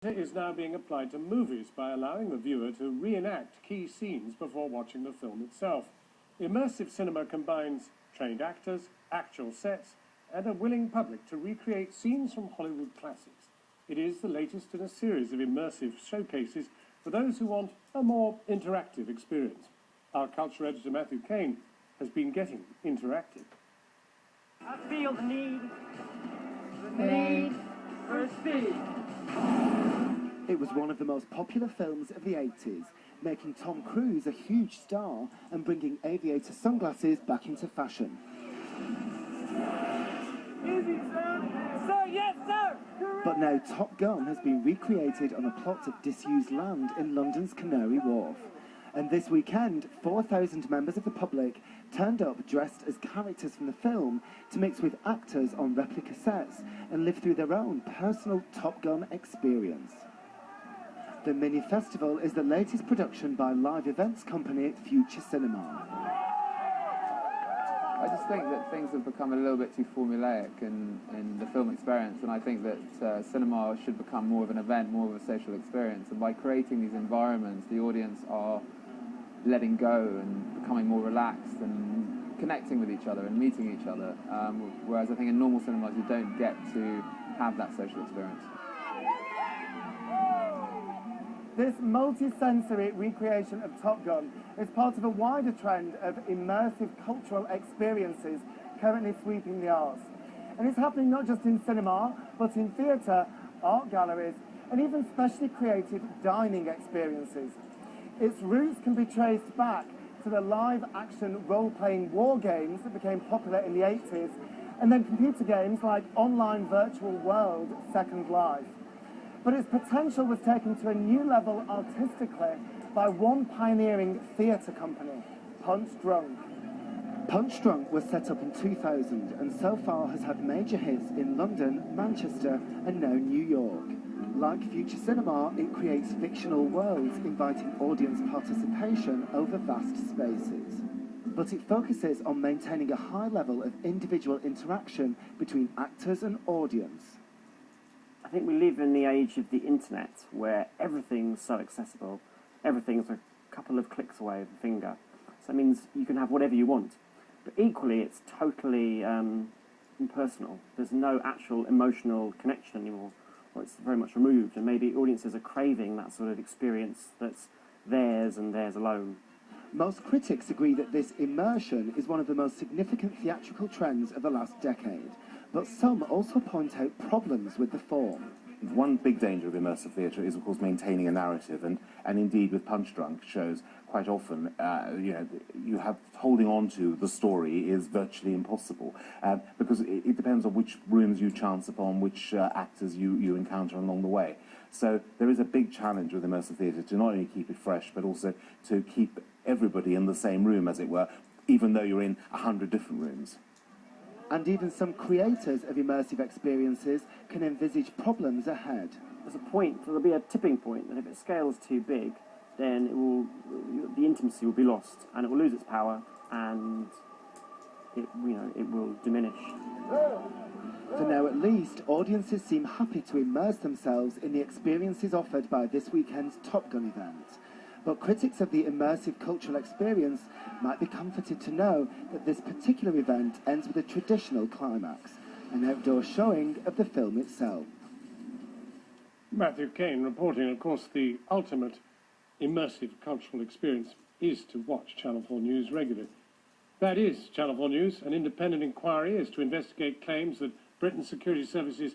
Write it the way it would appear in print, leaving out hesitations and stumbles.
Is now being applied to movies by allowing the viewer to reenact key scenes before watching the film itself. Immersive cinema combines trained actors, actual sets, and a willing public to recreate scenes from Hollywood classics. It is the latest in a series of immersive showcases for those who want a more interactive experience. Our culture editor Matthew Kane has been getting interactive. I feel the need for speed. It was one of the most popular films of the 80s, making Tom Cruise a huge star and bringing aviator sunglasses back into fashion. Easy, sir. Sir, yes, sir. But now Top Gun has been recreated on a plot of disused land in London's Canary Wharf. And this weekend, 4,000 members of the public turned up dressed as characters from the film to mix with actors on replica sets and live through their own personal Top Gun experience. The mini festival is the latest production by live events company Future Cinema. I just think that things have become a little bit too formulaic in the film experience, and I think that cinema should become more of an event, more of a social experience. And by creating these environments, the audience are letting go and becoming more relaxed and connecting with each other and meeting each other. Whereas I think in normal cinemas you don't get to have that social experience. This multi-sensory recreation of Top Gun is part of a wider trend of immersive cultural experiences currently sweeping the arts. And it's happening not just in cinema, but in theatre, art galleries, and even specially created dining experiences. Its roots can be traced back to the live-action role-playing war games that became popular in the 80s, and then computer games like online virtual world Second Life. But its potential was taken to a new level artistically by one pioneering theatre company, Punch Drunk. Punch Drunk was set up in 2000 and so far has had major hits in London, Manchester and now New York. Like Future Cinema, it creates fictional worlds inviting audience participation over vast spaces. But it focuses on maintaining a high level of individual interaction between actors and audience. I think we live in the age of the internet where everything's so accessible. Everything's a couple of clicks away with a finger. So that means you can have whatever you want. But equally, it's totally impersonal. There's no actual emotional connection anymore, or it's very much removed. And maybe audiences are craving that sort of experience that's theirs and theirs alone. Most critics agree that this immersion is one of the most significant theatrical trends of the last decade. But some also point out problems with the form. One big danger of immersive theatre is, of course, maintaining a narrative, and indeed with Punch Drunk shows quite often, you have holding on to the story is virtually impossible because it depends on which rooms you chance upon, which actors you encounter along the way. So there is a big challenge with immersive theatre to not only keep it fresh, but also to keep everybody in the same room, as it were, even though you're in 100 different rooms. And even some creators of immersive experiences can envisage problems ahead. There's a point, there'll be a tipping point, that if it scales too big, then the intimacy will be lost, and it will lose its power, and it will diminish. For now at least, audiences seem happy to immerse themselves in the experiences offered by this weekend's Top Gun event. But critics of the immersive cultural experience might be comforted to know that this particular event ends with a traditional climax, an outdoor showing of the film itself. Matthew Kane reporting. Of course, the ultimate immersive cultural experience is to watch Channel 4 News regularly. That is Channel 4 News. An independent inquiry is to investigate claims that Britain's security services